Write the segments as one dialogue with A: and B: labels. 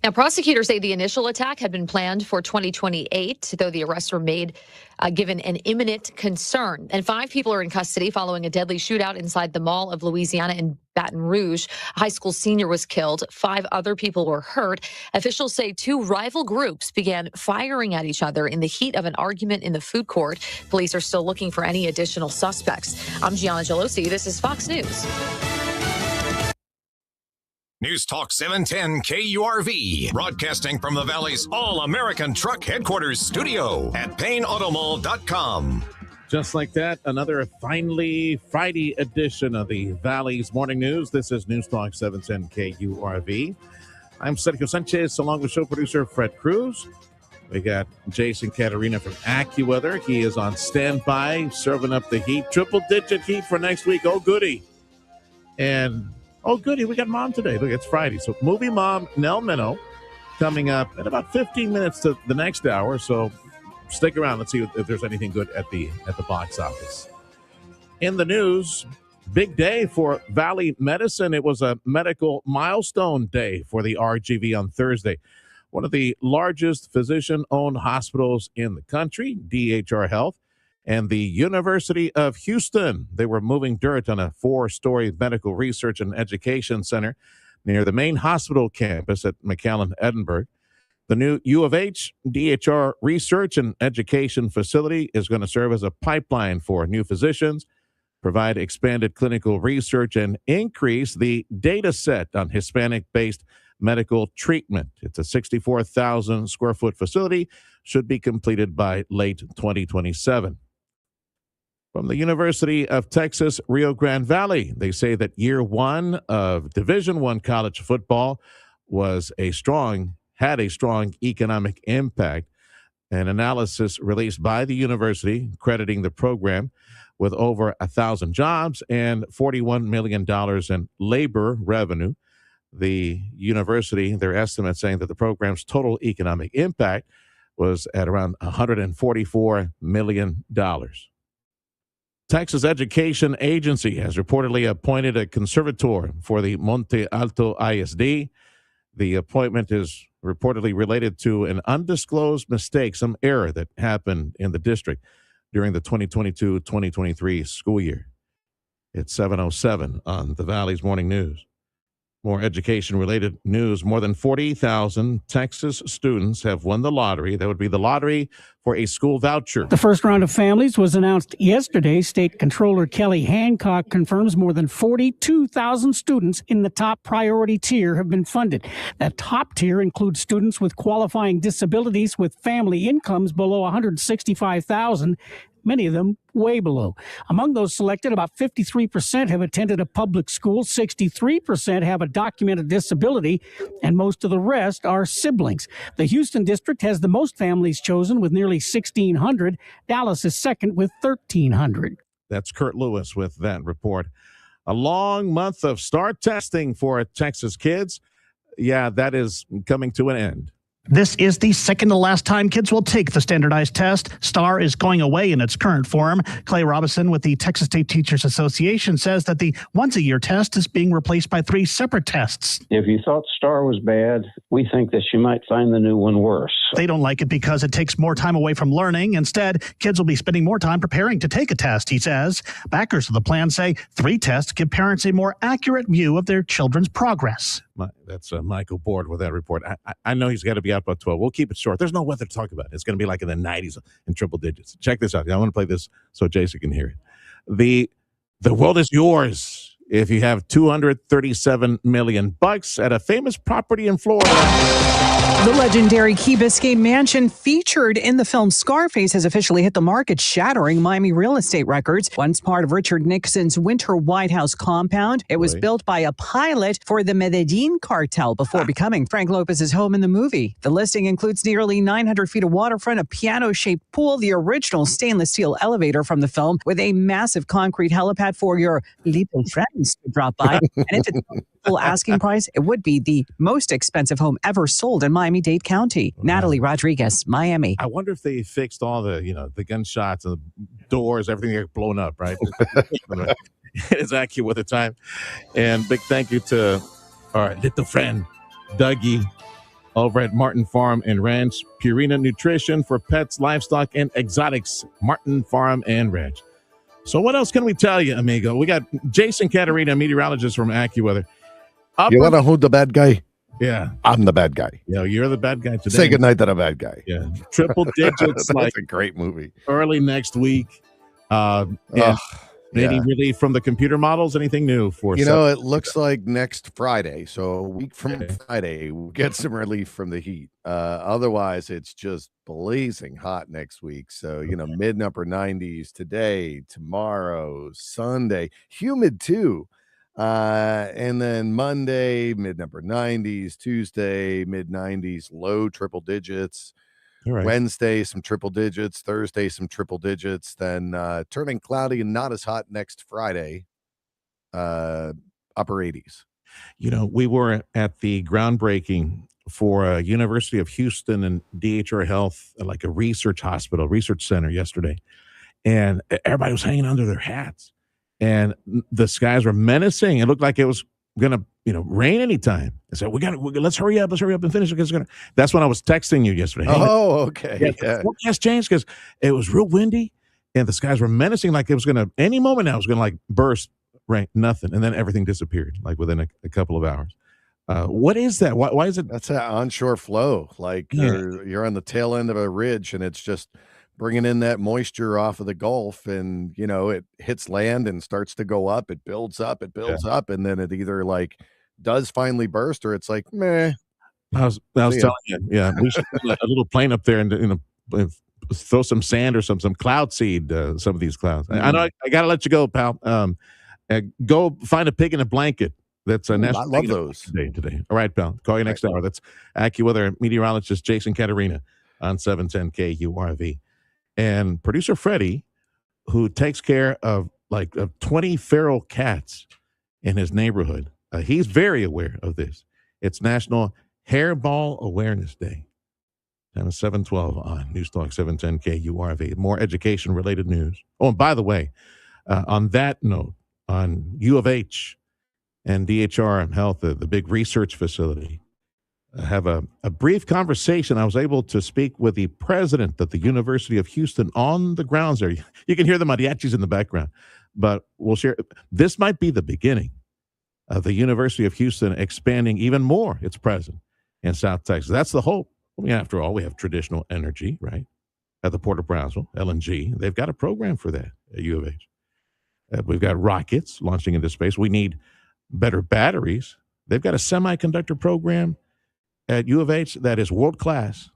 A: Now, prosecutors say the initial attack had been planned for 2028, though the arrests were made given an imminent concern. And 5 people are in custody following a deadly shootout inside the Mall of Louisiana in Baton Rouge. A high school senior was killed. 5 other people were hurt. Officials say 2 rival groups began firing at each other in the heat of an argument in the food court. Police are still looking for any additional suspects. I'm Gianna Gelosi. This is Fox News.
B: News Talk 710 KURV, broadcasting from the Valley's All-American Truck Headquarters studio at PayneAutomall.com.
C: Just like that, another finally Friday edition of the Valley's Morning News. This is News Talk 710 KURV. I'm Sergio Sanchez, along with show producer Fred Cruz. We got Jason Caterina from AccuWeather. He is on standby, serving up the heat. Triple-digit heat for next week. Oh, goody. And oh, goody, we got Mom today. Look, it's Friday. So movie mom, Nell Minow, coming up in about 15 minutes to the next hour. So stick around. Let's see if there's anything good at the box office. In the news, big day for Valley Medicine. It was a medical milestone day for the RGV on Thursday. One of the largest physician-owned hospitals in the country, DHR Health, and the University of Houston. They were moving dirt on a 4-story medical research and education center near the main hospital campus at McAllen, Edinburgh. The new U of H DHR research and education facility is going to serve as a pipeline for new physicians, provide expanded clinical research, and increase the data set on Hispanic-based medical treatment. It's a 64,000 square foot facility, should be completed by late 2027. From the University of Texas, Rio Grande Valley, they say that year one of Division I college football had a strong economic impact. An analysis released by the university crediting the program with over 1,000 jobs and $41 million in labor revenue. The university, their estimate saying that the program's total economic impact was at around $144 million. Texas Education Agency has reportedly appointed a conservator for the Monte Alto ISD. The appointment is reportedly related to an undisclosed mistake, some error that happened in the district during the 2022-2023 school year. It's 7:07 on the Valley's Morning News. More education-related news. More than 40,000 Texas students have won the lottery. That would be the lottery for a school voucher.
D: The first round of families was announced yesterday. State Controller Kelly Hancock confirms more than 42,000 students in the top priority tier have been funded. That top tier includes students with qualifying disabilities with family incomes below $165,000. Many of them way below. Among those selected, about 53% have attended a public school, 63% have a documented disability, and most of the rest are siblings. The Houston district has the most families chosen with nearly 1,600. Dallas is second with 1,300.
C: That's Kurt Lewis with that report. A long month of STAR testing for Texas kids. Yeah, that is coming to an end.
E: This is the second to last time kids will take the standardized test. STAR is going away in its current form. Clay Robinson with the Texas State Teachers Association says that the once-a-year test is being replaced by 3 separate tests.
F: If you thought STAR was bad, we think that you might find the new one worse.
E: They don't like it because it takes more time away from learning. Instead, kids will be spending more time preparing to take a test, he says. Backers of the plan say 3 tests give parents a more accurate view of their children's progress.
C: That's Michael Board with that report. I know he's got to be out by 12. We'll keep it short. There's no weather to talk about. It's going to be like in the 90s in triple digits. Check this out. I want to play this so Jason can hear it. The world is yours if you have $237 million at a famous property in Florida.
G: The legendary Key Biscayne mansion featured in the film Scarface has officially hit the market, shattering Miami real estate records. Once part of Richard Nixon's winter White House compound, it was built by a pilot for the Medellin cartel before becoming Frank Lopez's home in the movie. The listing includes nearly 900 feet of waterfront, a piano-shaped pool, the original stainless steel elevator from the film, with a massive concrete helipad for your little friends to drop by. And if it's full asking price, it would be the most expensive home ever sold in Miami-Dade County. Wow. Natalie Rodriguez, Miami.
C: I wonder if they fixed all the gunshots and the doors, everything got blown up, right? It's accurate with the time. And big thank you to our little friend, Dougie. over at Martin Farm and Ranch. Purina Nutrition for pets, livestock, and exotics. Martin Farm and Ranch. So what else can we tell you, amigo? We got Jason Caterina, meteorologist from AccuWeather.
H: You want to hold the bad guy?
C: Yeah.
H: I'm the bad guy.
C: Yeah, you're the bad guy today.
H: Say goodnight to the bad guy.
C: Yeah. Triple digits.
H: That's a great movie.
C: Early next week. Any relief from the computer models? Anything new for us?
H: It looks like next Friday. So a week from Friday, we'll get some relief from the heat. Otherwise, it's just blazing hot next week. So, mid and upper 90s today, tomorrow, Sunday, humid too. And then Monday, mid and upper 90s, Tuesday, mid 90s, low triple digits.
C: Right.
H: Wednesday, some triple digits. Thursday, some triple digits. Then turning cloudy and not as hot next Friday, upper 80s.
C: We were at the groundbreaking for University of Houston and DHR Health, like a research center yesterday. And everybody was hanging under their hats. And the skies were menacing. It looked like it was going to, rain anytime. I said, let's hurry up and finish it. That's when I was texting you yesterday.
H: Oh, okay.
C: Yeah. Forecast changed because it was real windy and the skies were menacing, like it was going to, any moment now, it was going to like burst, rain, nothing. And then everything disappeared like within a couple of hours. What is that? Why is it?
H: That's an onshore flow. Like you're on the tail end of a ridge and it's just bringing in that moisture off of the Gulf, and it hits land and starts to go up. It builds up, up, and then it either like does finally burst, or it's like meh.
C: I was telling you, we should put a little plane up there and throw some sand or some cloud seed. Some of these clouds. I know I got to let you go, pal. Go find a pig in a blanket. That's a national.
H: I love those
C: today. All right, pal. Call you next hour. That's AccuWeather meteorologist Jason Caterina on 710 KURV. And producer Freddie, who takes care of 20 feral cats in his neighborhood, he's very aware of this. It's National Hairball Awareness Day. Time is 7:12 on News Talk 710 KURV. More education-related news. Oh, and by the way, on that note, on U of H and DHR Health, the big research facility, have a brief conversation. I was able to speak with the president of the University of Houston on the grounds there. You can hear the mariachis in the background, but we'll share. This might be the beginning of the University of Houston expanding even more its presence in South Texas. That's the hope. I mean, after all, we have traditional energy, right? At the Port of Brownsville, LNG. They've got a program for that at U of H. We've got rockets launching into space. We need better batteries. They've got a semiconductor program at U of H that is world-class.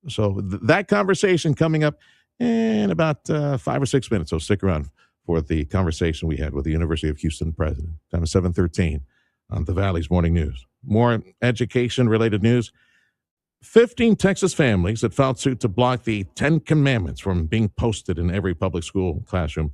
C: So that conversation coming up in about 5 or 6 minutes. So stick around for the conversation we had with the University of Houston president. Time is 7:13 on the Valley's Morning News. More education-related news. 15 Texas families that filed suit to block the 10 Commandments from being posted in every public school classroom.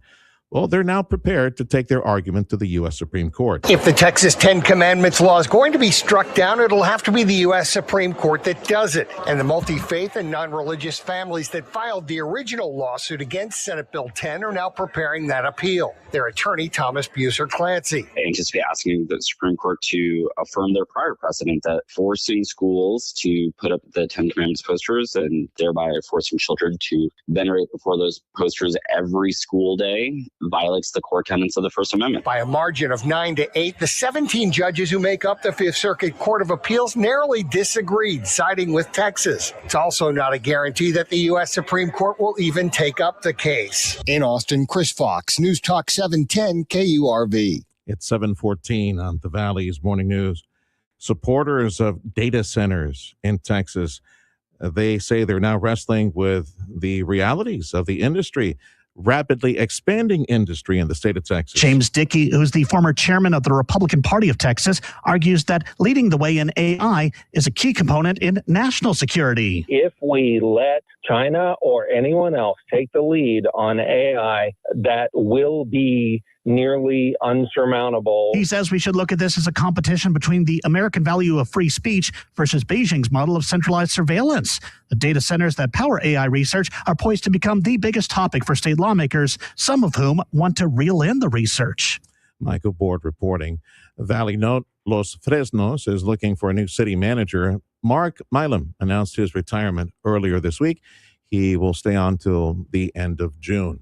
C: Well, they're now prepared to take their argument to the U.S. Supreme Court.
I: If the Texas 10 Commandments law is going to be struck down, it'll have to be the U.S. Supreme Court that does it. And the multi-faith and non-religious families that filed the original lawsuit against Senate Bill 10 are now preparing that appeal. Their attorney, Thomas Buser Clancy.
J: I anticipate asking the Supreme Court to affirm their prior precedent that forcing schools to put up the 10 Commandments posters and thereby forcing children to venerate before those posters every school day violates the core tenets of the First Amendment.
I: By a margin of 9-8, the 17 judges who make up the Fifth Circuit Court of Appeals narrowly disagreed, siding with Texas. It's also not a guarantee that the U.S. Supreme Court will even take up the case. In Austin, Chris Fox, News Talk 710 KURV.
C: It's 7:14 on the Valley's Morning News. Supporters of data centers in Texas, they say they're now wrestling with the realities of the industry. Rapidly expanding industry in the state of Texas.
E: James Dickey, who's the former chairman of the Republican Party of Texas, argues that leading the way in AI is a key component in national security.
K: If we let China or anyone else take the lead on AI, that will be nearly unsurmountable.
E: He says we should look at this as a competition between the American value of free speech versus Beijing's model of centralized surveillance. The data centers that power AI research are poised to become the biggest topic for state lawmakers, some of whom want to reel in the research.
C: Michael Board reporting. Valley Note, Los Fresnos is looking for a new city manager. Mark Milam announced his retirement earlier this week. He will stay on till the end of June.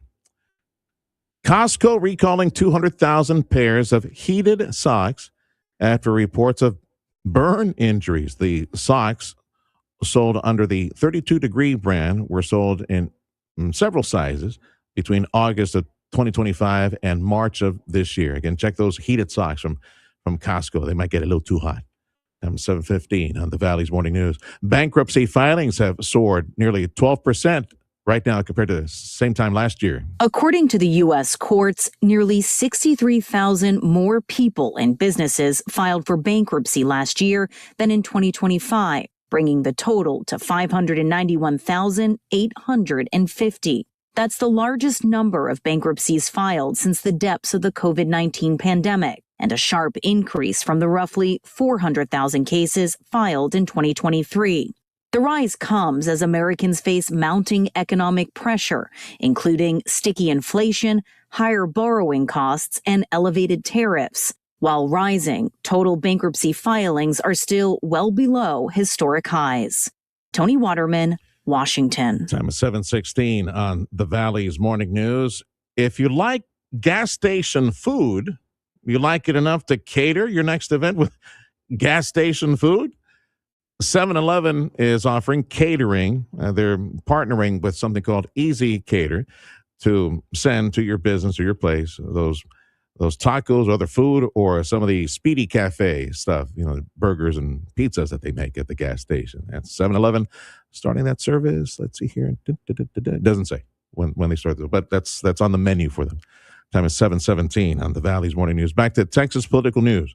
C: Costco recalling 200,000 pairs of heated socks after reports of burn injuries. The socks sold under the 32-degree brand were sold in several sizes between August of 2025 and March of this year. Again, check those heated socks from Costco. They might get a little too hot. 7:15 on the Valley's Morning News. Bankruptcy filings have soared nearly 12% right now compared to the same time last year.
L: According to the U.S. courts, nearly 63,000 more people and businesses filed for bankruptcy last year than in 2025, bringing the total to 591,850. That's the largest number of bankruptcies filed since the depths of the COVID-19 pandemic, and a sharp increase from the roughly 400,000 cases filed in 2023. The rise comes as Americans face mounting economic pressure, including sticky inflation, higher borrowing costs, and elevated tariffs. While rising, total bankruptcy filings are still well below historic highs. Tony Waterman, Washington.
C: Time is 7:16 on the Valley's Morning News. If you like gas station food, you like it enough to cater your next event with gas station food? 7-Eleven is offering catering. They're partnering with something called Easy Cater to send to your business or your place those tacos or other food or some of the Speedy Cafe stuff, burgers and pizzas that they make at the gas station. That's 7-Eleven starting that service. Let's see here. It doesn't say when they start, but that's on the menu for them. Time is 7:17 on the Valley's Morning News. Back to Texas political news.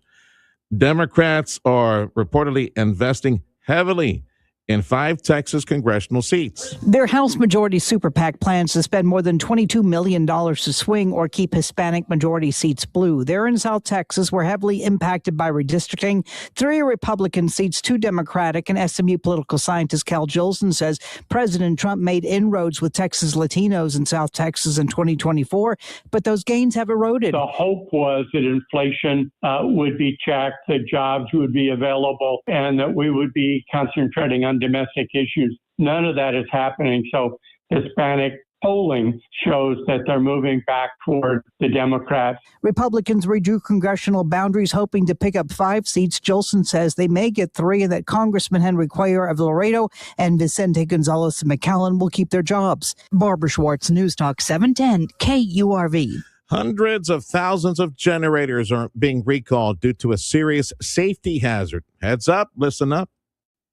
C: Democrats are reportedly investing heavily in 5 Texas congressional seats.
M: Their House Majority Super PAC plans to spend more than $22 million to swing or keep Hispanic majority seats blue. They're in South Texas, were heavily impacted by redistricting. 3 are Republican seats, 2 Democratic, and SMU political scientist Cal Jolson says President Trump made inroads with Texas Latinos in South Texas in 2024, but those gains have eroded.
N: The hope was that inflation would be checked, that jobs would be available, and that we would be concentrating on domestic issues. None of that is happening. So Hispanic polling shows that they're moving back toward the Democrats.
M: Republicans redrew congressional boundaries, hoping to pick up 5 seats. Jolson says they may get 3 and that Congressman Henry Cuellar of Laredo and Vicente Gonzalez of McAllen will keep their jobs. Barbara Schwartz, News Talk 710 KURV.
C: Hundreds of thousands of generators are being recalled due to a serious safety hazard. Heads up, listen up.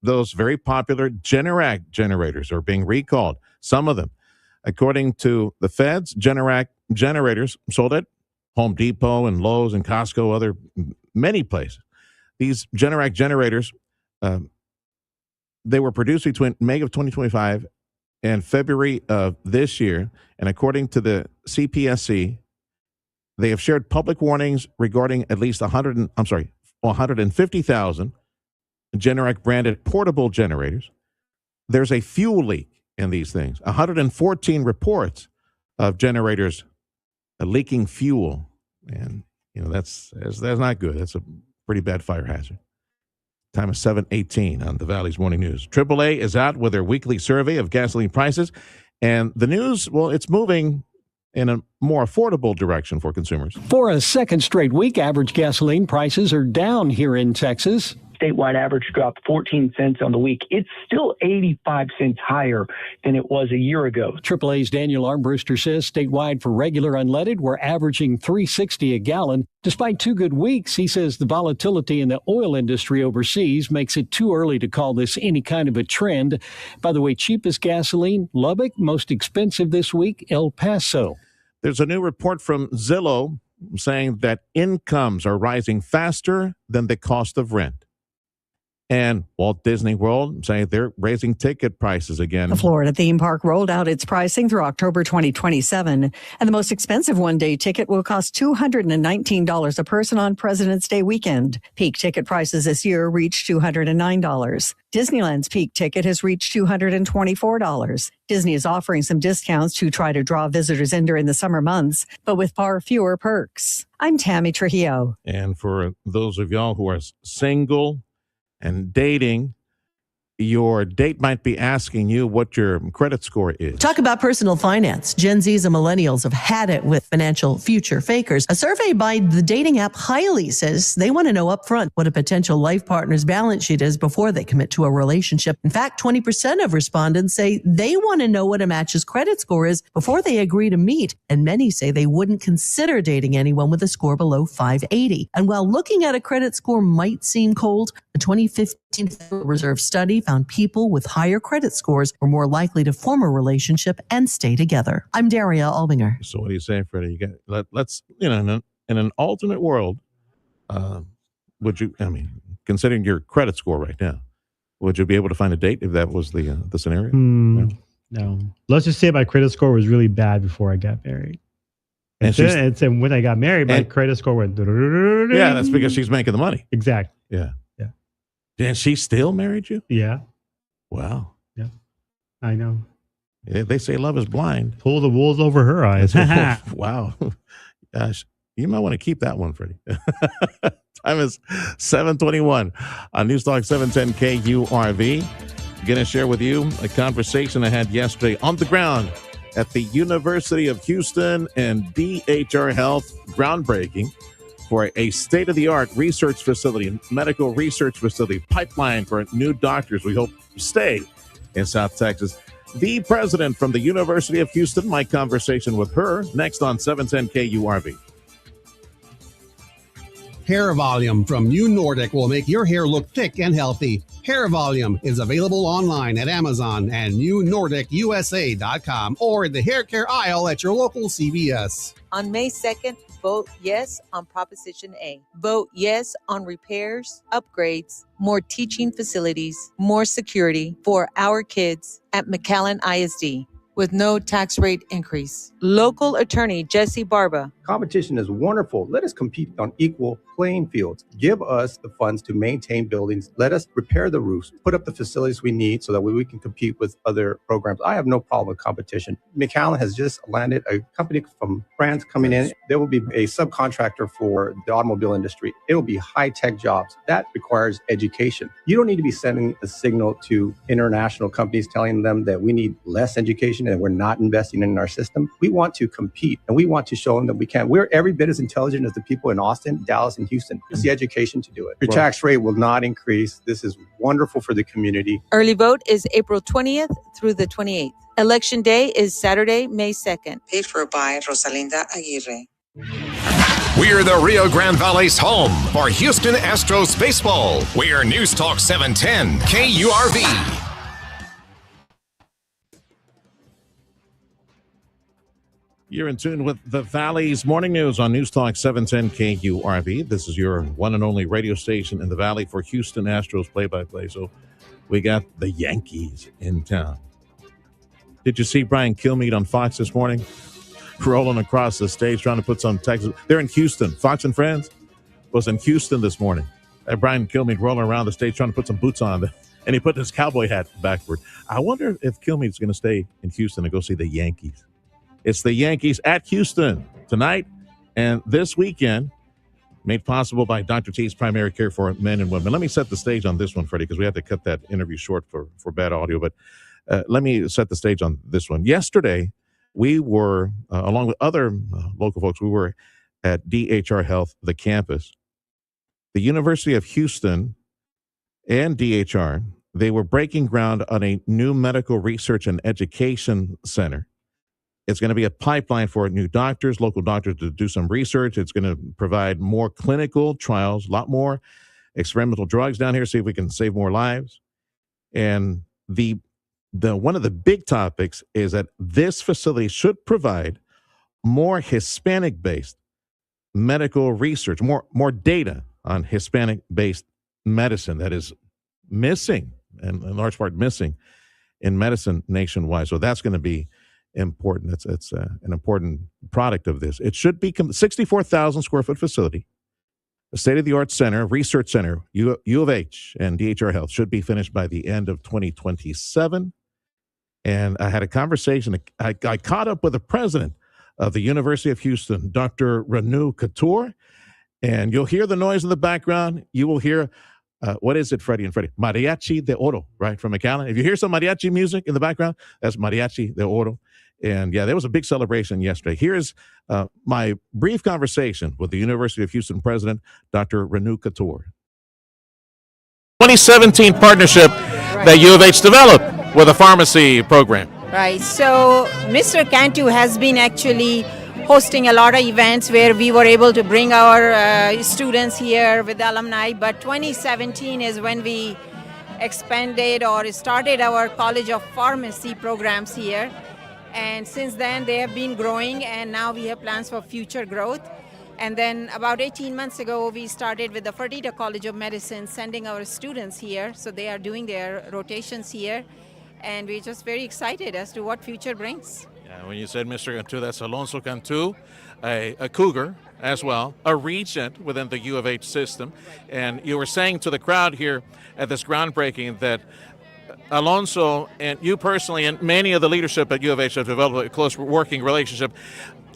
C: Those very popular Generac generators are being recalled. Some of them. According to the feds, Generac generators sold at Home Depot and Lowe's and Costco, many places. These Generac generators, they were produced between May of 2025 and February of this year. And according to the CPSC, they have shared public warnings regarding at least 150,000 Generac branded portable generators. There's a fuel leak in these things. 114 reports of generators leaking fuel. And, that's not good. That's a pretty bad fire hazard. Time is 7:18 on the Valley's Morning News. AAA is out with their weekly survey of gasoline prices. And the news, well, it's moving in a more affordable direction for consumers.
D: For a second straight week, average gasoline prices are down here in Texas.
O: Statewide average dropped 14 cents on the week. It's still 85 cents higher than it was a year ago.
D: AAA's Daniel Armbruster says statewide for regular unleaded, we're averaging $3.60 a gallon. Despite 2 good weeks, he says the volatility in the oil industry overseas makes it too early to call this any kind of a trend. By the way, cheapest gasoline, Lubbock. Most expensive this week, El Paso.
C: There's a new report from Zillow saying that incomes are rising faster than the cost of rent. And Walt Disney World saying they're raising ticket prices again.
P: The Florida theme park rolled out its pricing through October 2027. And the most expensive one-day ticket will cost $219 a person on President's Day weekend. Peak ticket prices this year reached $209. Disneyland's peak ticket has reached $224. Disney is offering some discounts to try to draw visitors in during the summer months, but with far fewer perks. I'm Tammy Trujillo.
C: And for those of y'all who are single and dating, your date might be asking you what your credit score is.
Q: Talk about personal finance. Gen Zs and millennials have had it with financial future fakers. A survey by the dating app Highly says they want to know upfront what a potential life partner's balance sheet is before they commit to a relationship. In fact, 20% of respondents say they want to know what a match's credit score is before they agree to meet. And many say they wouldn't consider dating anyone with a score below 580. And while looking at a credit score might seem cold, a 2015 Federal Reserve study found people with higher credit scores were more likely to form a relationship and stay together. I'm Daria Albinger.
C: So what do you say, Freddie? Let's in an alternate world, would you? I mean, considering your credit score right now, would you be able to find a date if that was the scenario?
R: No. Let's just say my credit score was really bad before I got married. And then when I got married, my credit score went.
C: Yeah, that's because she's making the money.
R: Exactly.
C: Yeah. And she still married you?
R: Yeah.
C: Wow.
R: Yeah. I know.
C: Yeah, they say love is blind.
R: Pull the wool over her eyes.
C: Wow. Gosh, you might want to keep that one, Freddie. Time is 7:21 on News Talk 710 KURV. Going to share with you a conversation I had yesterday on the ground at the University of Houston and DHR Health, groundbreaking for a state-of-the-art research facility, medical research facility, pipeline for new doctors. We hope to stay in South Texas. The president from the University of Houston, my conversation with her, next on 710 KURV.
S: Hair Volume from New Nordic will make your hair look thick and healthy. Hair Volume is available online at Amazon and newnordicusa.com or in the hair care aisle at your local CVS.
T: On May 2nd, vote yes on Proposition A. Vote yes on repairs, upgrades, more teaching facilities, more security for our kids at McAllen ISD with no tax rate increase. Local attorney Jesse Barba.
U: Competition is wonderful. Let us compete on equal playing fields. Give us the funds to maintain buildings. Let us repair the roofs, put up the facilities we need so that we can compete with other programs. I have no problem with competition. McAllen has just landed a company from France coming in. There will be a subcontractor for the automobile industry. It will be high-tech jobs. That requires education. You don't need to be sending a signal to international companies telling them that we need less education and we're not investing in our system. We want to compete and we want to show them that we can. We're every bit as intelligent as the people in Austin, Dallas, and Houston. It's the education to do it. Your tax rate will not increase. This is wonderful for the community.
T: Early vote is April 20th through the 28th. Election day is Saturday, May 2nd.
V: Paid for by Rosalinda Aguirre.
B: We're the Rio Grande Valley's home for Houston Astros baseball. We're News Talk 710 KURV.
C: You're in tune with the Valley's Morning News on News Talk 710 KURV. This is your one and only radio station in the Valley for Houston Astros play-by-play. So we got the Yankees in town. Did you see Brian Kilmeade on Fox this morning? Rolling across the stage trying to put some Texas. They're in Houston. Fox and Friends was in Houston this morning. Brian Kilmeade rolling around the stage trying to put some boots on. And he put his cowboy hat backward. I wonder if Kilmeade's going to stay in Houston and go see the Yankees. It's the Yankees at Houston tonight and this weekend, made possible by Dr. T's Primary Care for Men and Women. Let me set the stage on this one, Freddie, because we had to cut that interview short for bad audio. But let me set the stage on this one. Yesterday, we were, along with other local folks, we were at DHR Health, the campus. The University of Houston and DHR, they were breaking ground on a new medical research and education center. It's going to be a pipeline for new doctors, local doctors to do some research. It's going to provide more clinical trials, a lot more experimental drugs down here, see if we can save more lives. And the one of the big topics is that this facility should provide more Hispanic-based medical research, more data on Hispanic-based medicine that is missing, and in large part missing, in medicine nationwide. So that's going to be important. It's an important product of this. It should be 64,000 square foot facility, a state-of-the-art center, research center, U of H and DHR Health should be finished by the end of 2027. And I had a conversation. I caught up with the president of the University of Houston, Dr. Renu Couture, and you'll hear the noise in the background. You will hear What is it, Freddie and Freddie? Mariachi de Oro, right, from McAllen. If you hear some mariachi music in the background, that's Mariachi de Oro. And yeah, there was a big celebration yesterday. Here's my brief conversation with the University of Houston president, Dr. Renu Couture. 2017 partnership that U of H developed with a pharmacy program.
A: Right. So Mr. Cantu has been actually hosting a lot of events where we were able to bring our students here with alumni. But 2017 is when we expanded or started our College of Pharmacy programs here. And since then, they have been growing, and now we have plans for future growth. And then about 18 months ago, we started with the Fertitta College of Medicine, sending our students here. So they are doing their rotations here. And we're just very excited as to what future brings.
C: Yeah, when you said Mr. Cantu, that's Alonso Cantu, a Cougar as well, a regent within the U of H system. And you were saying to the crowd here at this groundbreaking that Alonso and you personally and many of the leadership at U of H have developed a close working relationship.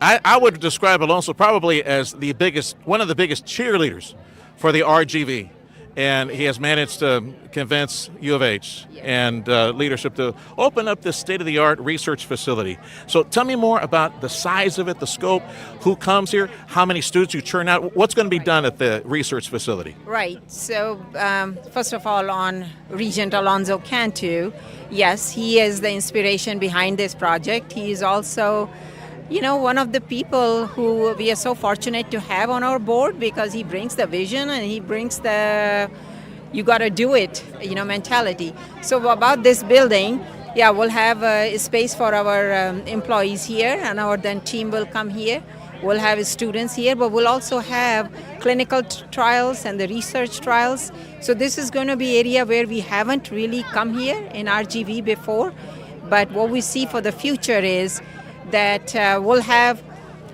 C: I would describe Alonso probably as one of the biggest cheerleaders for the RGV. And he has managed to convince U of H and leadership to open up this state-of-the-art research facility. So tell me more about the size of it, the scope, who comes here, how many students you churn out, what's going to be done at the research facility?
A: Right. So first of all, on Regent Alonso Cantu, yes, he is the inspiration behind this project. He is also one of the people who we are so fortunate to have on our board because he brings the vision and he brings the you got to do it, mentality. So about this building, we'll have a space for our employees here, and our then team will come here. We'll have students here, but we'll also have clinical trials and the research trials. So this is going to be area where we haven't really come here in RGV before, but what we see for the future is that we'll have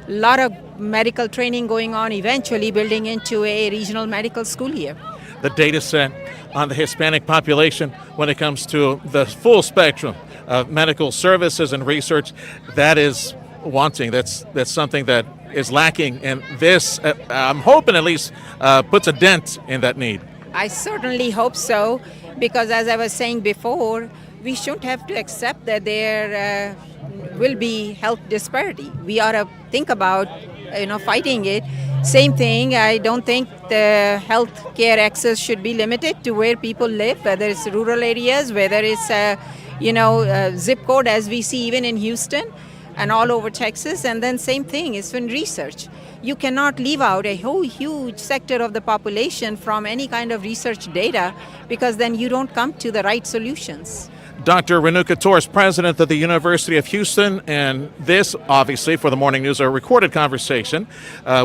A: a lot of medical training going on, eventually building into a regional medical school here.
C: The data set on the Hispanic population when it comes to the full spectrum of medical services and research, that is wanting. That's something that is lacking, and this, I'm hoping at least, puts a dent in that need.
A: I certainly hope so, because as I was saying before, we shouldn't have to accept that there will be health disparity. We ought to think about, fighting it. Same thing, I don't think the health care access should be limited to where people live, whether it's rural areas, whether it's, zip code, as we see even in Houston and all over Texas. And then same thing is in research. You cannot leave out a whole huge sector of the population from any kind of research data, because then you don't come to the right solutions.
C: Dr. Renu Couture is president of the University of Houston, and this, obviously, for the Morning News, a recorded conversation.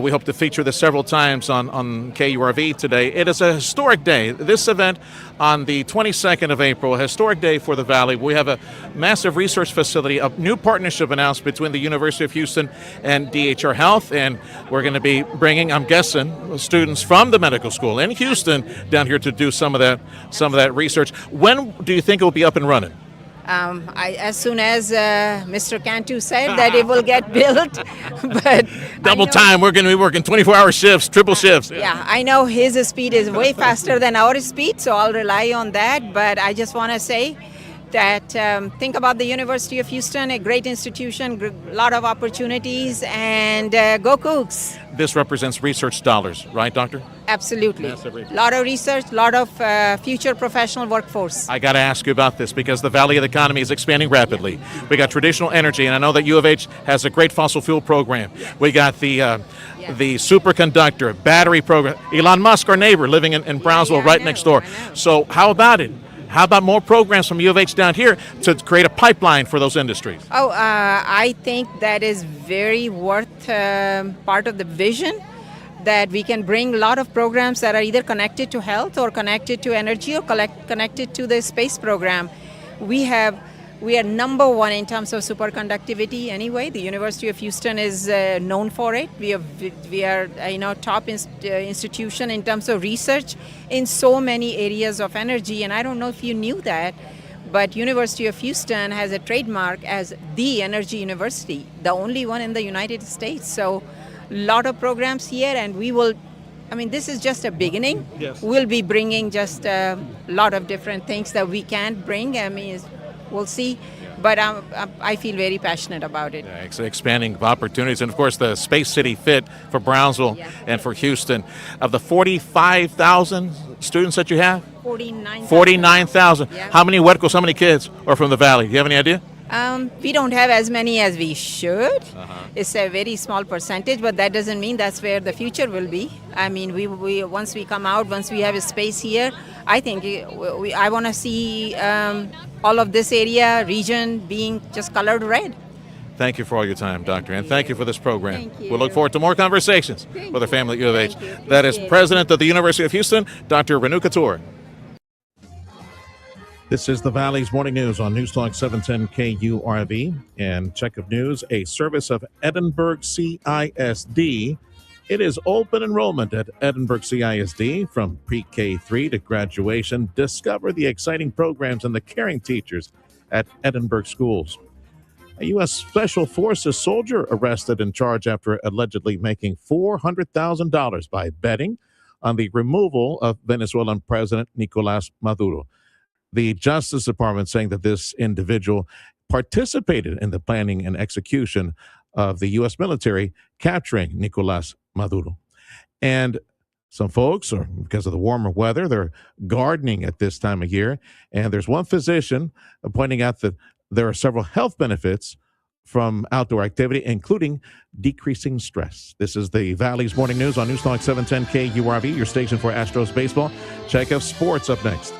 C: We hope to feature this several times on KURV today. It is a historic day. This event on the 22nd of April, a historic day for the Valley. We have a massive research facility, a new partnership announced between the University of Houston and DHR Health, and we're going to be bringing, I'm guessing, students from the medical school in Houston down here to do some of that research. When do you think it will be up and running?
A: As soon as Mr. Cantu said that it will get built, but
C: double time. We're going to be working 24-hour shifts, triple shifts.
A: Yeah, I know his speed is way faster than our speed, so I'll rely on that. But I just want to say that think about the University of Houston, a great institution, a lot of opportunities, and go Cougs.
C: This represents research dollars, right, Doctor?
A: Absolutely. A lot of research, a lot of future professional workforce.
C: I got to ask you about this because the Valley of the economy is expanding rapidly. We got traditional energy, and I know that U of H has a great fossil fuel program. We got the superconductor, battery program. Elon Musk, our neighbor, living in Brownsville, right next door. So how about it? How about more programs from U of H down here to create a pipeline for those industries?
A: I think that is very worth part of the vision, that we can bring a lot of programs that are either connected to health or connected to energy or connected to the space program. We are number one in terms of superconductivity anyway. The University of Houston is known for it. We are top institution in terms of research in so many areas of energy. And I don't know if you knew that, but University of Houston has a trademark as the energy university, the only one in the United States. So a lot of programs here, and we will I mean, this is just a beginning.
C: Yes.
A: We'll be bringing just a lot of different things that we can bring. I mean, we'll see. But I feel very passionate about it.
C: Yeah, expanding opportunities. And, of course, the Space City Fit for Brownsville and for Houston. Of the 45,000 students that you have?
A: 49,000.
C: 49,000.
A: Yeah.
C: How many Huercos, how many kids are from the Valley? Do you have any idea?
A: We don't have as many as we should. It's a very small percentage, but that doesn't mean that's where the future will be. I mean, we once we come out, once we have a space here, I think I want to see all of this region being just colored red.
C: Thank you for all your time, Doctor, and thank you for this program. We'll look forward to more conversations with our family at U of H. That is President of the University of Houston, Dr. Renu Couture. This is the Valley's Morning News on News Talk 710 KURV. And check of news, a service of Edinburgh CISD. It is open enrollment at Edinburgh CISD from pre-K3 to graduation. Discover the exciting programs and the caring teachers at Edinburgh schools. A U.S. Special Forces soldier arrested and charged after allegedly making $400,000 by betting on the removal of Venezuelan President Nicolás Maduro. The Justice Department saying that this individual participated in the planning and execution of the U.S. military capturing Nicolás Maduro. And some folks, or because of the warmer weather, they're gardening at this time of year. And there's one physician pointing out that there are several health benefits from outdoor activity, including decreasing stress. This is the Valley's Morning News on News Talk 710 KURV, your station for Astros baseball. Check out sports up next.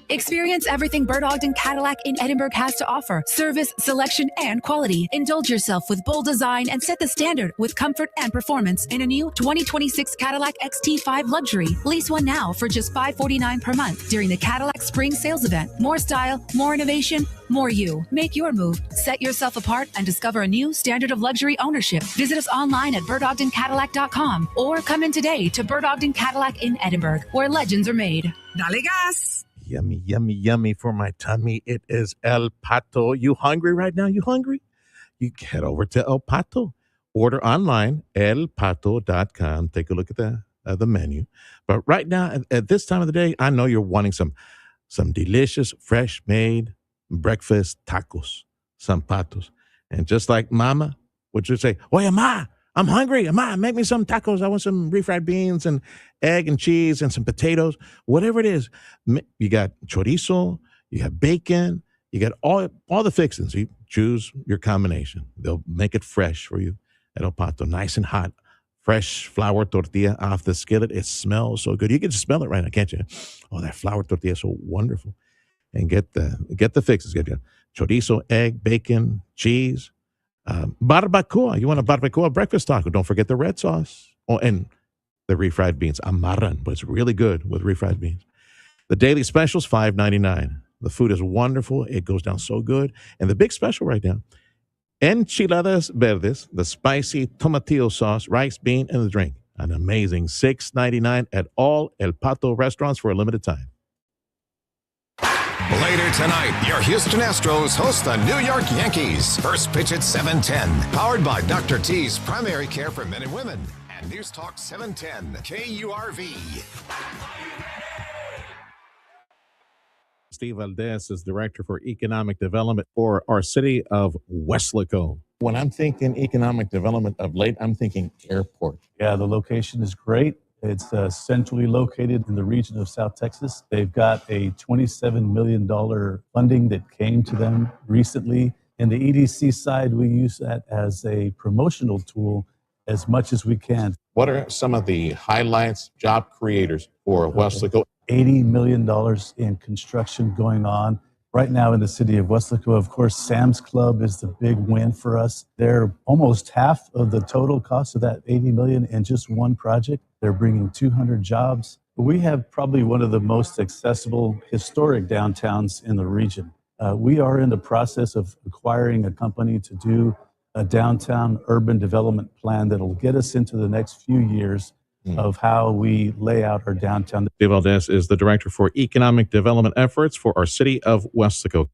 F: Experience everything Bert Ogden Cadillac in Edinburgh has to offer. Service, selection, and quality. Indulge yourself with bold design and set the standard with comfort and performance in a new 2026 Cadillac XT5 Luxury. Lease one now for just $549 per month during the Cadillac Spring Sales Event. More style, more innovation, more you. Make your move. Set yourself apart and discover a new standard of luxury ownership. Visit us online at BertOgdenCadillac.com or come in today to Bert Ogden Cadillac in Edinburgh, where legends are made. Dale gas!
C: Yummy, yummy, yummy for my tummy. It is El Pato. You hungry right now? You hungry? You head over to El Pato. Order online, elpato.com. Take a look at the menu. But right now, at this time of the day, I know you're wanting some delicious, fresh-made breakfast tacos, some patos. And just like Mama would you say, oye, Ma, I'm hungry. Ma, make me some tacos. I want some refried beans and egg and cheese and some potatoes, whatever it is. You got chorizo, you got bacon, you got all the fixings. You choose your combination. They'll make it fresh for you at El Pato, nice and hot. Fresh flour tortilla off the skillet. It smells so good. You can smell it right now, can't you? Oh, that flour tortilla is so wonderful. And get the fixes. Get your chorizo, egg, bacon, cheese. Barbacoa. You want a barbacoa breakfast taco. Don't forget the red sauce. Oh, and the refried beans. Amarran, but it's really good with refried beans. The daily specials, $5.99. The food is wonderful. It goes down so good. And the big special right now, enchiladas verdes, the spicy tomatillo sauce, rice, bean, and the drink. An amazing $6.99 at all El Pato restaurants for a limited time.
B: Later tonight, your Houston Astros host the New York Yankees. First pitch at 7:10. Powered by Dr. T's Primary Care for Men and Women. And News Talk 710 KURV.
C: Steve Valdez is Director for Economic Development for our city of Weslaco. When I'm thinking economic development of late, I'm thinking airport.
G: Yeah, the location is great. It's centrally located in the region of South Texas. They've got a $27 million funding that came to them recently. In the EDC side, we use that as a promotional tool as much as we can.
C: What are some of the highlights, job creators for Weslaco?
G: $80 million in construction going on right now in the city of Weslaco. Of course, Sam's Club is the big win for us. They're almost half of the total cost of that $80 million in just one project. They're bringing 200 jobs. We have probably one of the most accessible historic downtowns in the region. We are in the process of acquiring a company to do a downtown urban development plan that'll get us into the next few years of how we lay out our downtown.
C: Steve Valdez is the Director for Economic Development Efforts for our city of Weslaco.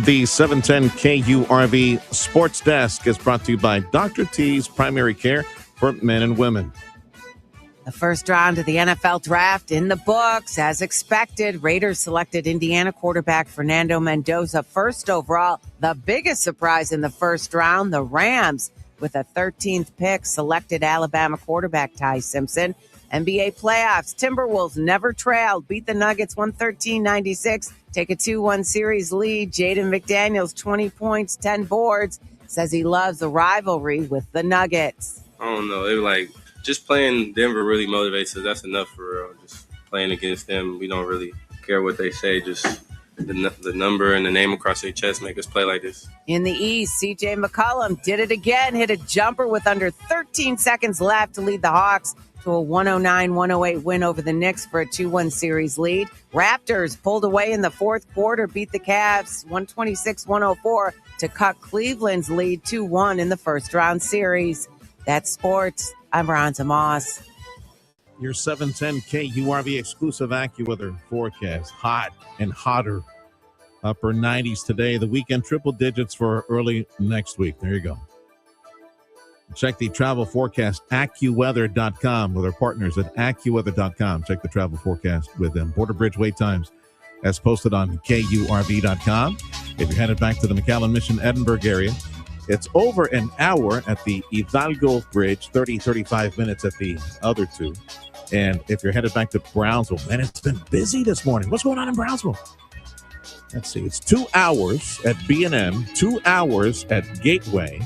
C: The 710 KURV Sports Desk is brought to you by Dr. T's Primary Care for men and women.
H: The first round of the NFL draft in the books. As expected, Raiders selected Indiana quarterback Fernando Mendoza first overall. The biggest surprise in the first round, the Rams, with a 13th pick, selected Alabama quarterback Ty Simpson. NBA playoffs, Timberwolves never trailed, beat the Nuggets 113-96, take a 2-1 series lead. Jaden McDaniels, 20 points, 10 boards, says he loves the rivalry with the Nuggets.
J: I don't know. They were like, just playing Denver really motivates us. That's enough for real. Just playing against them, we don't really care what they say. Just the number and the name across their chest make us play like this.
H: In the East, C.J. McCollum did it again, hit a jumper with under 13 seconds left to lead the Hawks to a 109-108 win over the Knicks for a 2-1 series lead. Raptors pulled away in the fourth quarter, beat the Cavs 126-104 to cut Cleveland's lead 2-1 in the first round series. That's sports. I'm Ronza Moss.
C: Your 710 KURV exclusive AccuWeather forecast. Hot and hotter. Upper 90s today. The weekend triple digits for early next week. There you go. Check the travel forecast, AccuWeather.com, with our partners at AccuWeather.com. Check the travel forecast with them. Border Bridge wait times as posted on KURV.com. If you're headed back to the McAllen Mission Edinburgh area, it's over an hour at the Hidalgo Bridge, 35 minutes at the other two. And if you're headed back to Brownsville, man, it's been busy this morning. What's going on in Brownsville? Let's see. It's 2 hours at B&M, 2 hours at Gateway,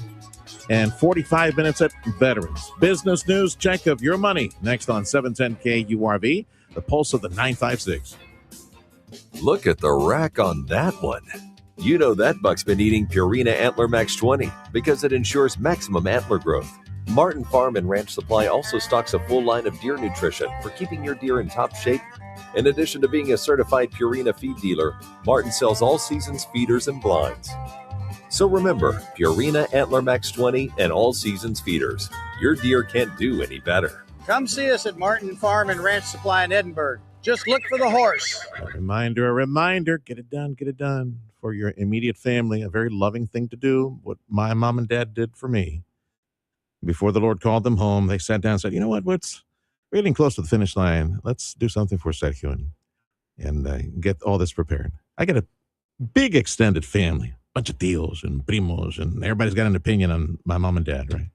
C: and 45 minutes at Veterans. Business news check of your money. Next on 710 KURV, the pulse of the 956.
W: Look at the rack on that one. You know that buck's been eating Purina Antler Max 20 because it ensures maximum antler growth. Martin Farm and Ranch Supply also stocks a full line of deer nutrition for keeping your deer in top shape. In addition to being a certified Purina feed dealer, Martin sells all seasons feeders and blinds. So remember, Purina Antler Max 20 and all seasons feeders. Your deer can't do any better.
X: Come see us at Martin Farm and Ranch Supply in Edinburgh. Just look for the horse.
C: A reminder, get it done for your immediate family. A very loving thing to do, what my mom and dad did for me. Before the Lord called them home, they sat down and said, you know what, we're getting close to the finish line. Let's do something for Sergio and get all this prepared. I got a big extended family, bunch of tios and primos, and everybody's got an opinion on my mom and dad, right?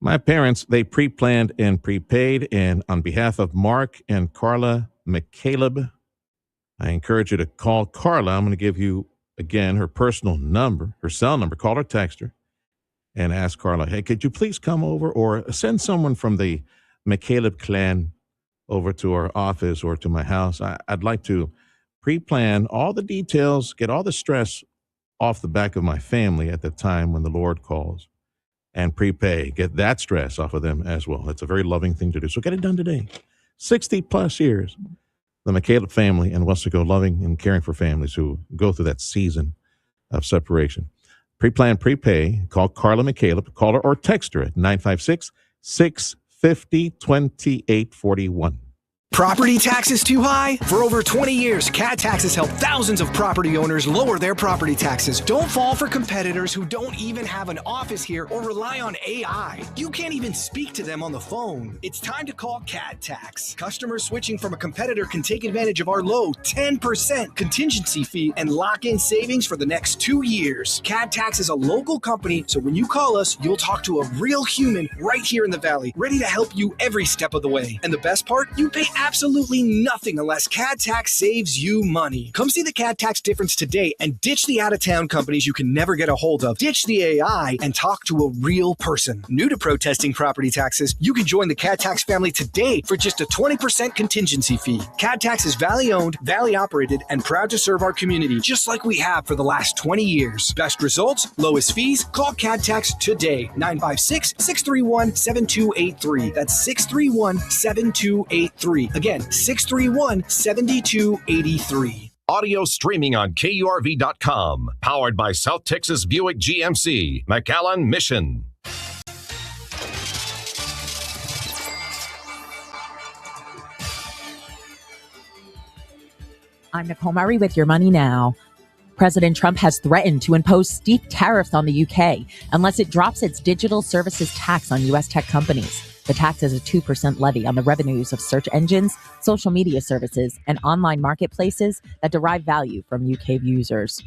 C: My parents, they pre-planned and prepaid, and on behalf of Mark and Carla McCaleb, I encourage you to call Carla. I'm going to give you, again, her personal number, her cell number. Call her, text her, and ask Carla, hey, could you please come over or send someone from the McCaleb clan over to our office or to my house? I'd like to pre-plan all the details, get all the stress off the back of my family at the time when the Lord calls, and prepay, get that stress off of them as well. It's a very loving thing to do. So get it done today. 60 plus years, the McCaleb family and Westaco loving and caring for families who go through that season of separation. Pre-plan, prepay, call Carla McCaleb, call her or text her at 956-650-2841.
Y: Property taxes too high? For over 20 years, CAT Tax has helped thousands of property owners lower their property taxes. Don't fall for competitors who don't even have an office here or rely on AI. You can't even speak to them on the phone. It's time to call CAT Tax. Customers switching from a competitor can take advantage of our low 10% contingency fee and lock in savings for the next 2 years. CAT Tax is a local company, so when you call us, you'll talk to a real human right here in the Valley, ready to help you every step of the way. And the best part, you pay absolutely nothing unless CAT Tax saves you money. Come see the CAT Tax difference today and ditch the out-of-town companies you can never get a hold of. Ditch the AI and talk to a real person. New to protesting property taxes, you can join the CAT Tax family today for just a 20% contingency fee. CAT Tax is Valley-owned, Valley-operated, and proud to serve our community just like we have for the last 20 years. Best results, lowest fees? Call CAT Tax today. 956-631-7283. That's 631-7283. Again, 631-7283.
B: Audio streaming on KURV.com. Powered by South Texas Buick GMC. McAllen Mission.
Z: I'm Nicole Murray with Your Money Now.
E: President Trump has threatened to impose steep tariffs on the UK unless it drops its digital services tax on U.S. tech companies. The tax is a 2% levy on the revenues of search engines, social media services, and online marketplaces that derive value from UK users.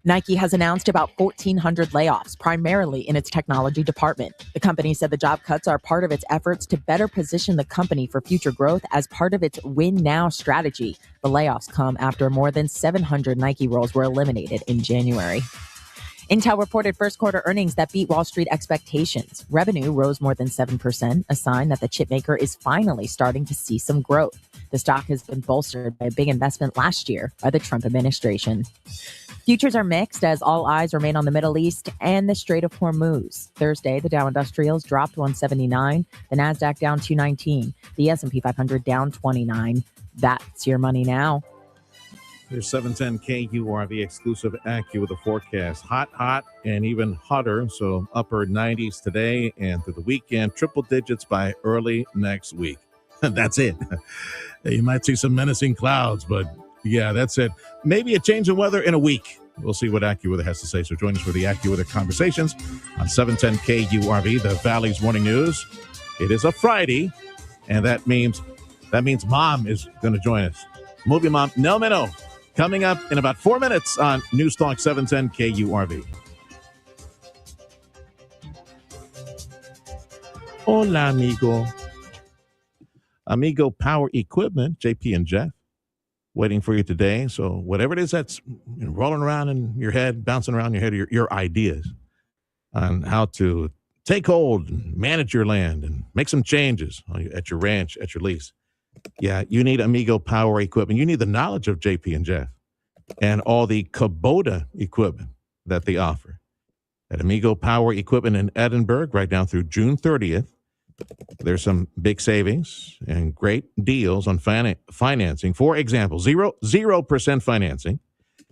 E: Nike has announced about 1,400 layoffs, primarily in its technology department. The company said the job cuts are part of its efforts to better position the company for future growth as part of its Win Now strategy. The layoffs come after more than 700 Nike roles were eliminated in January. Intel reported first quarter earnings that beat Wall Street expectations. Revenue rose more than 7%, a sign that the chipmaker is finally starting to see some growth. The stock has been bolstered by a big investment last year by the Trump administration. Futures are mixed as all eyes remain on the Middle East and the Strait of Hormuz. Thursday, the Dow Industrials dropped 179, the Nasdaq down 219, the S&P 500 down 29. That's your money now.
C: Here's 710 KURV exclusive Accu with a forecast. Hot, and even hotter. So upper 90s today and through the weekend. Triple digits by early next week. That's it. You might see some menacing clouds, but yeah, that's it. Maybe a change in weather in a week. We'll see what AccuWeather has to say. So join us for the AccuWeather Conversations on 710 KURV, the Valley's Morning News. It is a Friday, and that means Mom is going to join us. Movie Mom, Nell Minow, coming up in about 4 minutes on News Talk 710 KURV. Hola, amigo. Amigo Power Equipment, JP and Jeff, waiting for you today. So whatever it is that's rolling around in your head, bouncing around your head, your ideas on how to take hold and manage your land and make some changes at your ranch, at your lease. Yeah, you need Amigo Power Equipment. You need the knowledge of JP and Jeff and all the Kubota equipment that they offer. At Amigo Power Equipment in Edinburgh, right now through June 30th, there's some big savings and great deals on financing. For example, 0% financing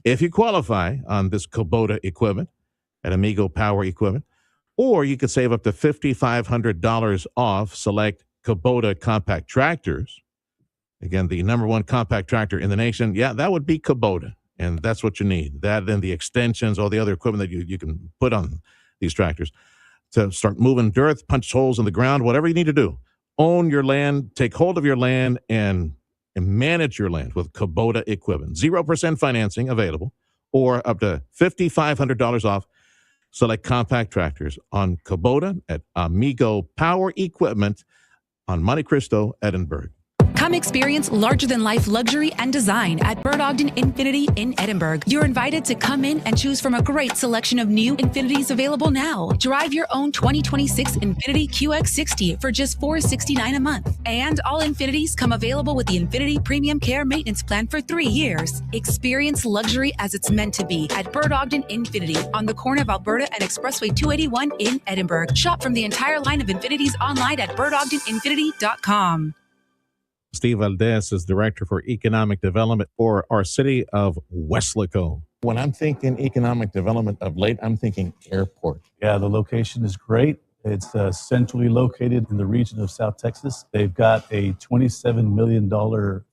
C: if you qualify on this Kubota equipment at Amigo Power Equipment, or you could save up to $5,500 off select Kubota compact tractors. Again, the number one compact tractor in the nation. Yeah, that would be Kubota, and that's what you need. That and the extensions, all the other equipment that you can put on these tractors to start moving dirt, punch holes in the ground, whatever you need to do. Own your land, take hold of your land, and manage your land with Kubota equipment. 0% financing available, or up to $5,500 off select compact tractors on Kubota at Amigo Power Equipment on Monte Cristo, Edinburgh.
F: Come experience larger-than-life luxury and design at Bird Ogden Infinity in Edinburgh. You're invited to come in and choose from a great selection of new Infinities available now. Drive your own 2026 Infinity QX60 for just $469 a month. And all Infinities come available with the Infinity Premium Care Maintenance Plan for 3 years. Experience luxury as it's meant to be at Bird Ogden Infinity on the corner of Alberta and Expressway 281 in Edinburgh. Shop from the entire line of Infinities online at birdogdeninfinity.com.
C: Steve Valdez is Director for Economic Development for our city of Weslaco. When I'm thinking economic development of late, I'm thinking airport.
G: Yeah, the location is great. It's centrally located in the region of South Texas. They've got a $27 million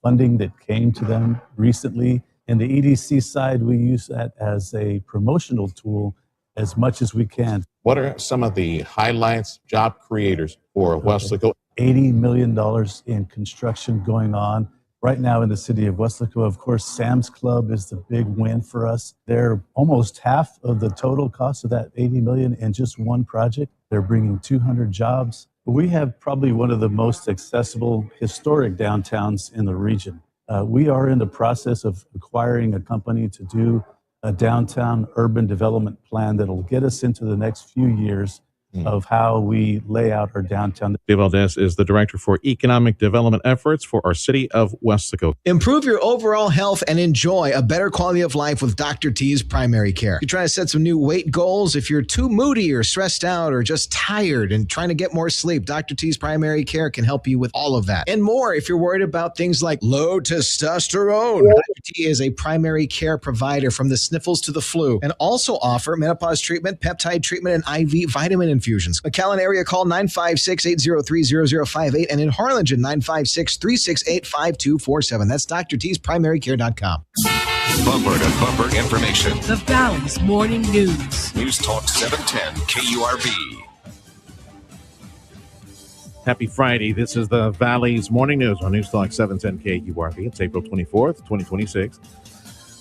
G: funding that came to them recently. In the EDC side, we use that as a promotional tool as much as we can.
C: What are some of the highlights, job creators for Weslaco?
G: $80 million in construction going on right now in the city of Weslaco. Of course, Sam's Club is the big win for us. They're almost half of the total cost of that $80 million in just one project. They're bringing 200 jobs. We have probably one of the most accessible historic downtowns in the region. We are in the process of acquiring a company to do a downtown urban development plan that'll get us into the next few years of how we lay out our downtown.
C: Steve Valdez is the Director for Economic Development Efforts for our city of Weslaco.
I: Improve your overall health and enjoy a better quality of life with Dr. T's Primary Care. You're trying to set some new weight goals. If you're too moody or stressed out or just tired and trying to get more sleep, Dr. T's Primary Care can help you with all of that and more. If you're worried about things like low testosterone, Dr. T is a primary care provider from the sniffles to the flu and also offer menopause treatment, peptide treatment, and IV vitamin infusions. McAllen area, call 956-803-0058 and in Harlingen, 956-368-5247. That's drt'sprimarycare.com.
B: Bumper to bumper information.
K: The Valley's Morning News.
B: News Talk 710 KURV.
C: Happy Friday. This is the Valley's Morning News on News Talk 710 KURV. It's April 24th, 2026.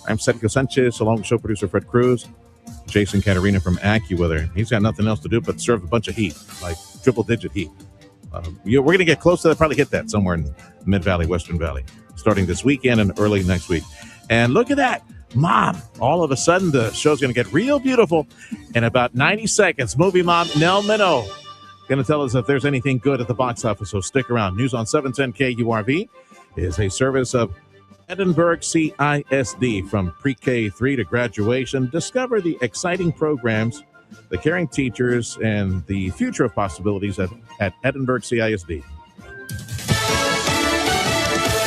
C: I'm Sergio Sanchez, along with show producer Fred Cruz. Jason Caterina from AccuWeather. He's got nothing else to do but serve a bunch of heat, like triple-digit heat. We're going to get close to that, probably hit that somewhere in Mid-Valley, Western Valley, starting this weekend and early next week. And look at that. Mom, all of a sudden the show's going to get real beautiful in about 90 seconds. Movie mom Nell Minow going to tell us if there's anything good at the box office, so stick around. News on 710 KURV is a service of Edinburgh CISD. From pre-K 3 to graduation, discover the exciting programs, the caring teachers, and the future of possibilities at Edinburgh CISD.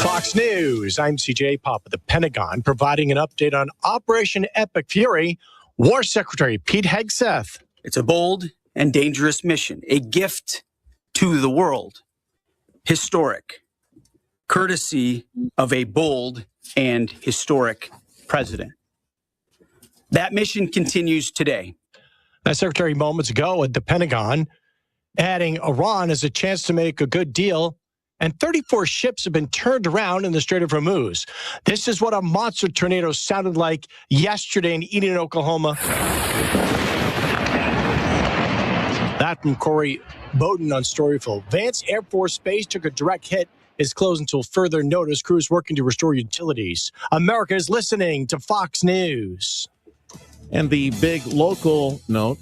L: Fox News, I'm CJ Pop with the Pentagon, providing an update on Operation Epic Fury. War Secretary Pete Hegseth.
M: It's a bold and dangerous mission, a gift to the world, historic, courtesy of a bold and historic president. That mission continues today.
L: That Secretary moments ago at the Pentagon, adding Iran as a chance to make a good deal, and 34 ships have been turned around in the Strait of Hormuz. This is what a monster tornado sounded like yesterday in Eden, Oklahoma. That from Corey Bowden on Storyful. Vance Air Force Base took a direct hit. Is closed until further notice. Crews working to restore utilities. America is listening to Fox News.
C: And the big local note,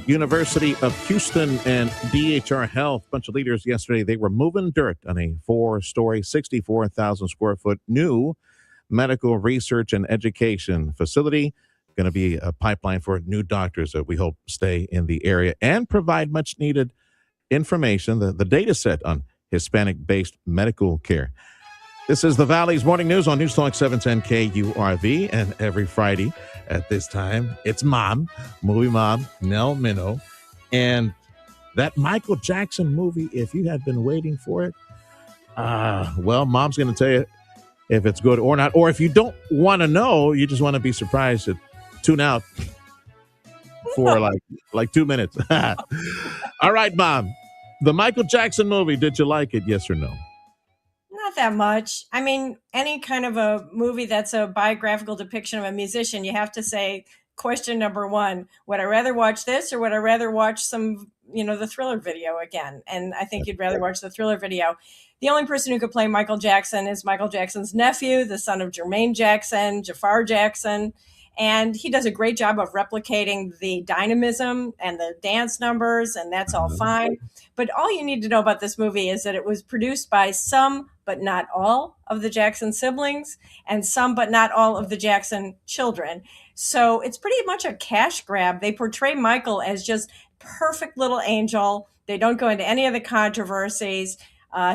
C: University of Houston and DHR Health, a bunch of leaders yesterday, they were moving dirt on a 4-story, 64,000 square foot new medical research and education facility. Going to be a pipeline for new doctors that we hope stay in the area and provide much needed information, the data set on Hispanic-based medical care. This is the Valley's Morning News on News Talk 710 KURV, and every Friday at this time, it's movie mom, Nell Minow, and that Michael Jackson movie, if you have been waiting for it, well, mom's going to tell you if it's good or not, or if you don't want to know, you just want to be surprised, tune out for like 2 minutes. All right, Mom. The Michael Jackson movie, did you like it? Yes or no?
N: Not that much. I mean, any kind of a movie that's a biographical depiction of a musician, you have to say, question number one, would I rather watch this or would I rather watch some, the Thriller video again? And I think you'd rather watch the Thriller video. The only person who could play Michael Jackson is Michael Jackson's nephew, the son of Jermaine Jackson, Jafar Jackson. And he does a great job of replicating the dynamism and the dance numbers, and that's all fine. But all you need to know about this movie is that it was produced by some, but not all, of the Jackson siblings, and some, but not all, of the Jackson children. So it's pretty much a cash grab. They portray Michael as just perfect little angel. They don't go into any of the controversies.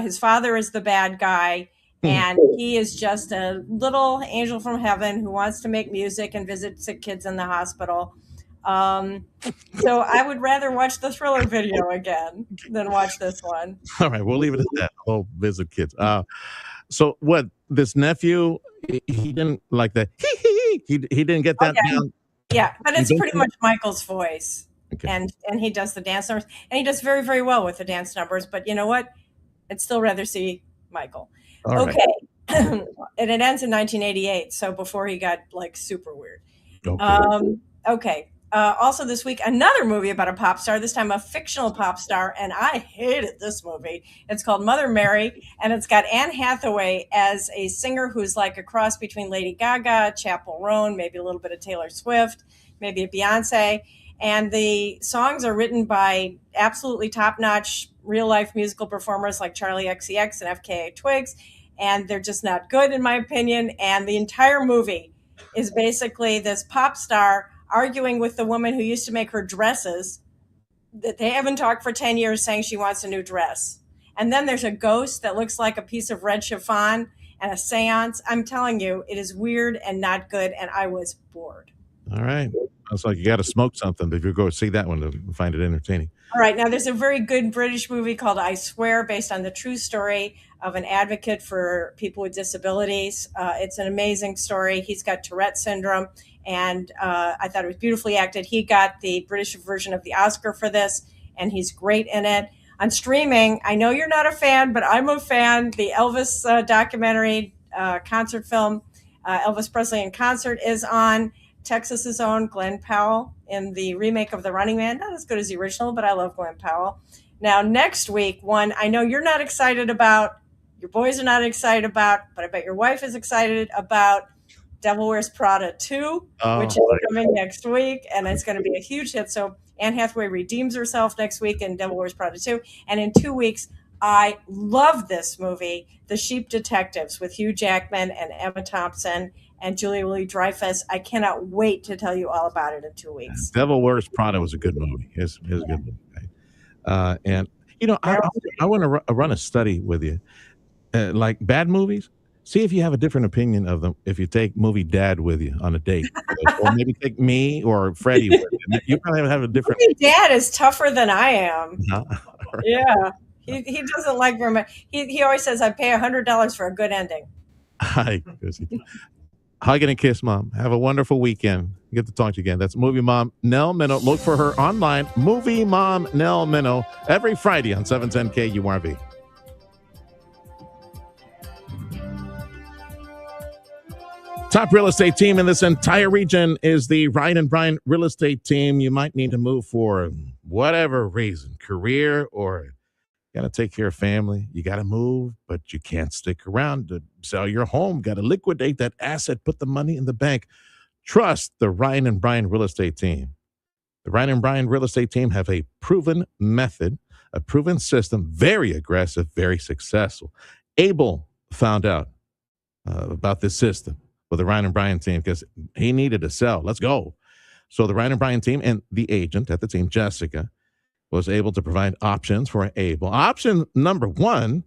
N: His father is the bad guy. And he is just a little angel from heaven who wants to make music and visit sick kids in the hospital. So I would rather watch the Thriller video again than watch this one.
C: All right, we'll leave it at that. Oh, visit kids. So what, this nephew, he didn't like that. He didn't get that down.
N: Yeah, but it's pretty much Michael's voice. Okay. And he does the dance numbers. And he does very, very well with the dance numbers. But you know what? I'd still rather see Michael.
C: All
N: okay. Right. And it ends in 1988, so before he got super weird. Okay. Also this week, another movie about a pop star, this time a fictional pop star, and I hated this movie. It's called Mother Mary, and it's got Anne Hathaway as a singer who's like a cross between Lady Gaga, Chappell Roan, maybe a little bit of Taylor Swift, maybe a Beyonce. And the songs are written by absolutely top-notch real-life musical performers like Charlie XCX and FKA Twigs, and they're just not good, in my opinion. And the entire movie is basically this pop star arguing with the woman who used to make her dresses, that they haven't talked for 10 years, saying she wants a new dress. And then there's a ghost that looks like a piece of red chiffon and a seance. I'm telling you, it is weird and not good, and I was bored.
C: All right. It's like you got to smoke something if you go see that one to find it entertaining.
N: All right, now there's a very good British movie called I Swear, based on the true story of an advocate for people with disabilities. It's an amazing story. He's got Tourette syndrome, and I thought it was beautifully acted. He got the British version of the Oscar for this, and he's great in it. On streaming, I know you're not a fan, but I'm a fan. The Elvis documentary concert film, Elvis Presley in Concert, is on. Texas's own Glenn Powell in the remake of The Running Man. Not as good as the original, but I love Glenn Powell. Now, next week, one I know you're not excited about, your boys are not excited about, but I bet your wife is excited about, Devil Wears Prada 2, which is coming next week, and it's going to be a huge hit. So Anne Hathaway redeems herself next week in Devil Wears Prada 2. And in 2 weeks, I love this movie, The Sheep Detectives, with Hugh Jackman and Emma Thompson and Julia Louis-Dreyfus. I cannot wait to tell you all about it in 2 weeks.
C: Devil Wears Prada was a good movie. It's a good movie. Right? And, I want to run a study with you. Like bad movies, see if you have a different opinion of them if you take movie Dad with you on a date. Or maybe take me or Freddie with you. You probably have a different...
N: Movie Dad is tougher than I am.
C: Right.
N: Yeah. He doesn't like very much. He always says, I pay $100 for a good ending.
C: Hi, Chrissy. Hug and a kiss, Mom. Have a wonderful weekend. Get to talk to you again. That's Movie Mom Nell Minow. Look for her online, Movie Mom Nell Minow, every Friday on 710 KURV. Top real estate team in this entire region is the Ryan and Brian real estate team. You might need to move for whatever reason, career, or got to take care of family. You got to move, but you can't stick around to sell your home. Got to liquidate that asset, put the money in the bank. Trust the Ryan and Brian real estate team. The Ryan and Brian real estate team have a proven method, a proven system, very aggressive, very successful. Abel found out about this system with the Ryan and Brian team because he needed to sell. Let's go. So the Ryan and Brian team and the agent at the team, Jessica, was able to provide options for Abel. Option number one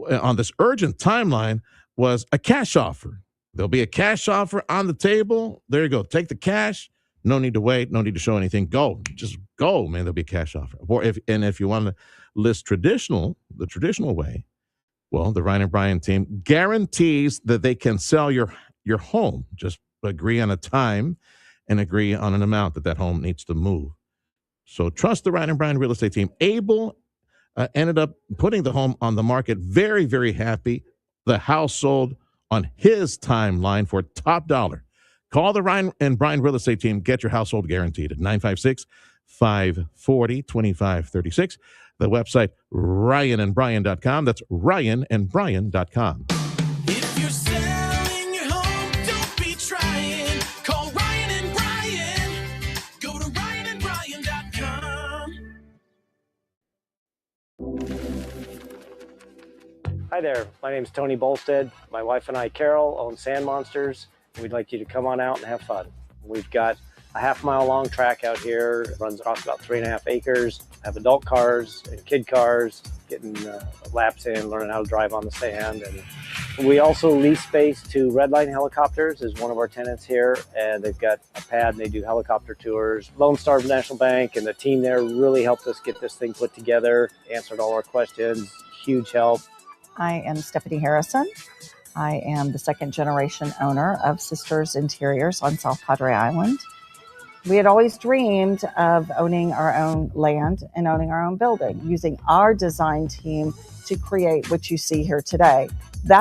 C: on this urgent timeline was a cash offer. There'll be a cash offer on the table. There you go. Take the cash. No need to wait. No need to show anything. Go. Just go, man. There'll be a cash offer. Or if you want to list the traditional way, well, the Ryan and Brian team guarantees that they can sell your home. Just agree on a time and agree on an amount that home needs to move. So trust the Ryan and Brian real estate team. Abel ended up putting the home on the market. Very, very happy. The house sold on his timeline for top dollar. Call the Ryan and Brian real estate team. Get your household guaranteed at 956-540-2536. The website, ryanandbrian.com. That's ryanandbrian.com.
K: If you're selling your home, don't be trying. Call Ryan and Brian. Go to ryanandbrian.com.
D: Hi there, my name's Tony Bolstead. My wife and I, Carol, own Sand Monsters. We'd like you to come on out and have fun. We've got a half-mile long track out here. It runs across about 3.5 acres. Have adult cars and kid cars, getting laps in, learning how to drive on the sand. And we also lease space to Redline Helicopters is one of our tenants here, and they've got a pad and they do helicopter tours. Lone Star National Bank and the team there really helped us get this thing put together, answered all our questions, huge help.
O: I am Stephanie Harrison. I am the second generation owner of Sisters Interiors on South Padre Island. We had always dreamed of owning our own land and owning our own building, using our design team to create what you see here today. That